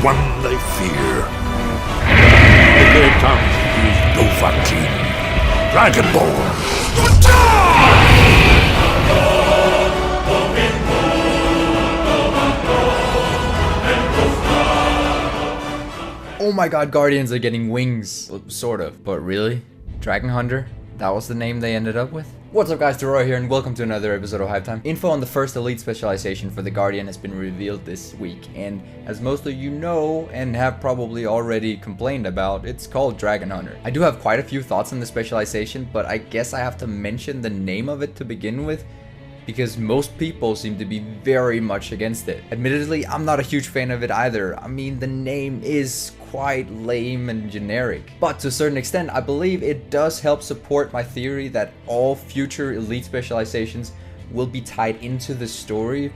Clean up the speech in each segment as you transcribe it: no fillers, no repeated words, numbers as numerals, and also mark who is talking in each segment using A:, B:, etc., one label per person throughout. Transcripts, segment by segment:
A: one they fear. The great tongue is Dovahkiin, Dragonborn.
B: Oh my god, Guardians are getting wings. Well, sort of, but really? Dragonhunter? That was the name they ended up with? What's up guys, Deroir here and welcome to another episode of Hype Time. Info on the first elite specialization for the Guardian has been revealed this week, and as most of you know and have probably already complained about, it's called Dragonhunter. I do have quite a few thoughts on the specialization, but I guess I have to mention the name of it to begin with, because most people seem to be very much against it. Admittedly, I'm not a huge fan of it either. I mean, the name is quite lame and generic. But to a certain extent, I believe it does help support my theory that all future elite specializations will be tied into the story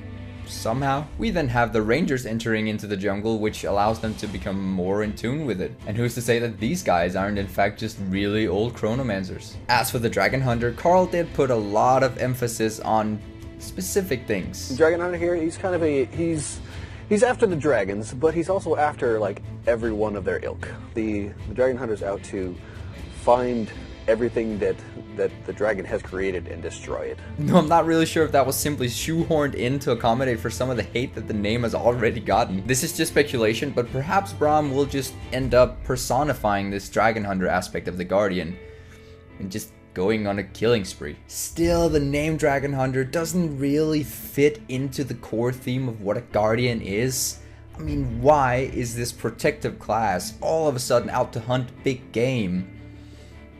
B: somehow. We then have the Rangers entering into the jungle, which allows them to become more in tune with it. And who's to say that these guys aren't in fact just really old chronomancers? As for the Dragonhunter, Carl did put a lot of emphasis on specific things.
C: Dragonhunter here, he's kind of he's after the dragons, but he's also after like every one of their ilk. The Dragonhunter's out to find everything that the dragon has created and destroy it.
B: No, I'm not really sure if that was simply shoehorned in to accommodate for some of the hate that the name has already gotten. This is just speculation, but perhaps Braum will just end up personifying this Dragonhunter aspect of the Guardian and just going on a killing spree. Still, the name Dragonhunter doesn't really fit into the core theme of what a Guardian is. I mean, why is this protective class all of a sudden out to hunt big game?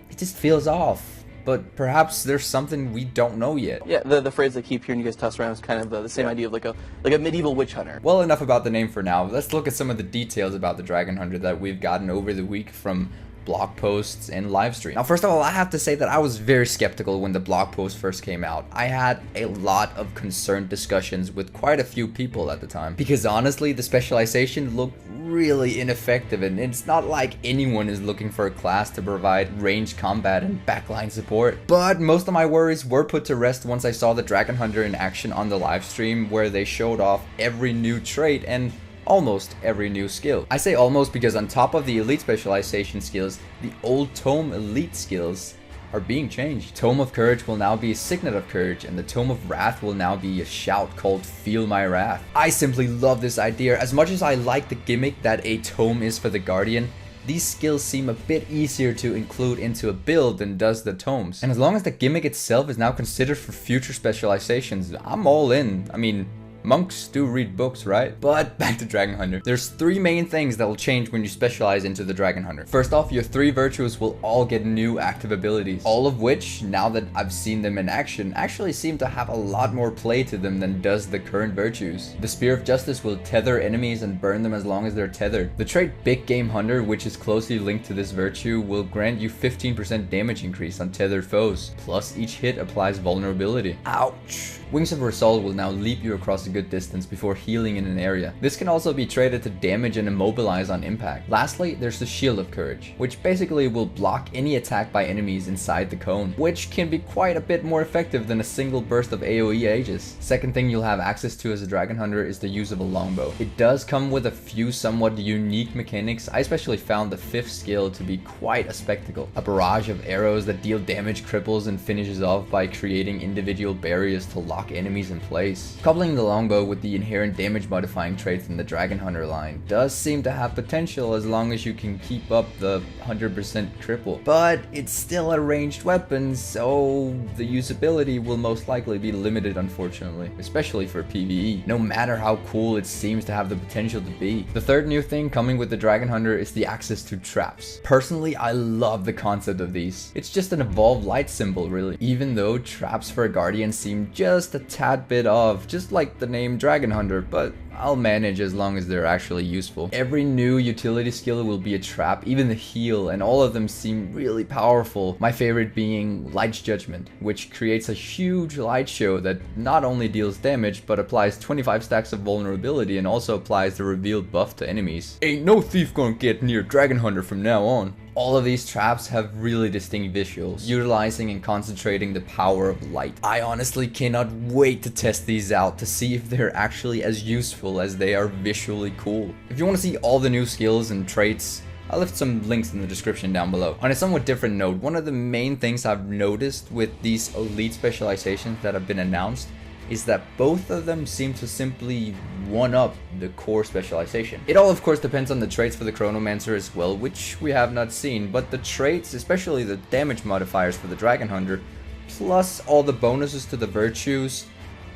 B: It just feels off, but perhaps there's something we don't know yet.
D: Yeah, the phrase I keep hearing you guys toss around is kind of the same idea of like a medieval witch hunter.
B: Well, enough about the name for now. Let's look at some of the details about the Dragonhunter that we've gotten over the week from blog posts and live stream. Now, first of all, I have to say that I was very skeptical when the blog post first came out. I had a lot of concerned discussions with quite a few people at the time, because honestly, the specialization looked really ineffective, and it's not like anyone is looking for a class to provide ranged combat and backline support. But most of my worries were put to rest once I saw the Dragonhunter in action on the live stream, where they showed off every new trait and almost every new skill. I say almost because on top of the elite specialization skills, the old Tome elite skills are being changed. Tome of Courage will now be a Signet of Courage, and the Tome of Wrath will now be a shout called Feel My Wrath. I simply love this idea. As much as I like the gimmick that a tome is for the Guardian, these skills seem a bit easier to include into a build than does the tomes. And as long as the gimmick itself is now considered for future specializations, I'm all in. I mean, monks do read books, right? But back to Dragonhunter. There's three main things that will change when you specialize into the Dragonhunter. First off, your three virtues will all get new active abilities, all of which, now that I've seen them in action, actually seem to have a lot more play to them than does the current virtues. The Spear of Justice will tether enemies and burn them as long as they're tethered. The trait Big Game Hunter, which is closely linked to this virtue, will grant you 15% damage increase on tethered foes, plus each hit applies vulnerability. Ouch! Wings of Resolve will now leap you across a good distance before healing in an area. This can also be traded to damage and immobilize on impact. Lastly, there's the Shield of Courage, which basically will block any attack by enemies inside the cone, which can be quite a bit more effective than a single burst of AoE Aegis. Second thing you'll have access to as a Dragonhunter is the use of a longbow. It does come with a few somewhat unique mechanics. I especially found the fifth skill to be quite a spectacle. A barrage of arrows that deal damage, cripples, and finishes off by creating individual barriers to lock enemies in place. Coupling the longbow with the inherent damage modifying traits in the Dragonhunter line does seem to have potential as long as you can keep up the 100% cripple. But it's still a ranged weapon, so the usability will most likely be limited, unfortunately, especially for PvE, no matter how cool it seems to have the potential to be. The third new thing coming with the Dragonhunter is the access to traps. Personally, I love the concept of these. It's just an evolved light symbol, really, even though traps for a Guardian seem just a tad bit off, just like the name Dragonhunter, but I'll manage as long as they're actually useful. Every new utility skill will be a trap, even the heal, and all of them seem really powerful. My favorite being Light's Judgment, which creates a huge light show that not only deals damage, but applies 25 stacks of vulnerability and also applies the revealed buff to enemies. Ain't no thief gonna get near Dragonhunter from now on. All of these traps have really distinct visuals, utilizing and concentrating the power of light. I honestly cannot wait to test these out to see if they're actually as useful as they are visually cool. If you want to see all the new skills and traits, I'll left some links in the description down below. On a somewhat different note, one of the main things I've noticed with these elite specializations that have been announced is that both of them seem to simply one-up the core specialization. It all of course depends on the traits for the Chronomancer as well, which we have not seen, but the traits, especially the damage modifiers for the Dragonhunter, plus all the bonuses to the virtues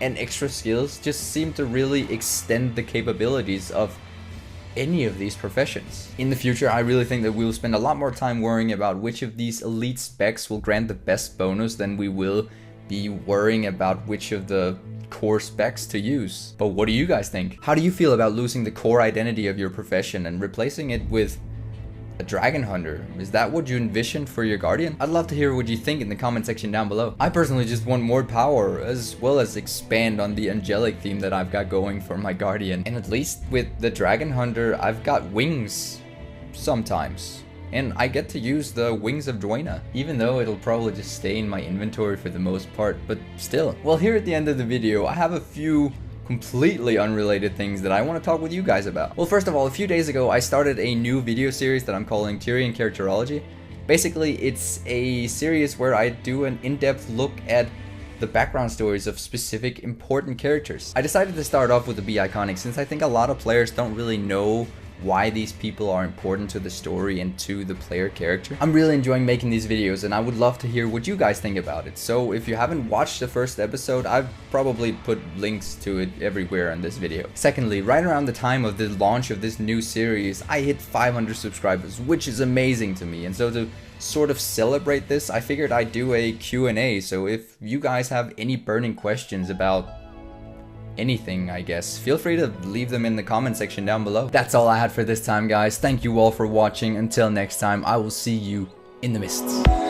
B: and extra skills just seem to really extend the capabilities of any of these professions. In the future, I really think that we will spend a lot more time worrying about which of these elite specs will grant the best bonus than we will be worrying about which of the core specs to use. But what do you guys think? How do you feel about losing the core identity of your profession and replacing it with a Dragonhunter? Is that what you envisioned for your Guardian? I'd love to hear what you think in the comment section down below. I personally just want more power, as well as expand on the angelic theme that I've got going for my Guardian. And at least with the Dragonhunter, I've got wings sometimes. And I get to use the Wings of Dwayna, even though it'll probably just stay in my inventory for the most part, but still. Well, here at the end of the video, I have a few completely unrelated things that I want to talk with you guys about. Well, first of all, a few days ago, I started a new video series that I'm calling Tyrion Characterology. Basically, it's a series where I do an in-depth look at the background stories of specific important characters. I decided to start off with the Be Iconic since I think a lot of players don't really know why these people are important to the story and to the player character. I'm really enjoying making these videos and I would love to hear what you guys think about it. So if you haven't watched the first episode, I've probably put links to it everywhere in this video. Secondly, right around the time of the launch of this new series, I hit 500 subscribers, which is amazing to me. And so to sort of celebrate this, I figured I'd do a Q&A. So if you guys have any burning questions about anything, I guess, feel free to leave them in the comment section down below. That's all I had for this time, guys. Thank you all for watching. Until next time, I will see you in the mists.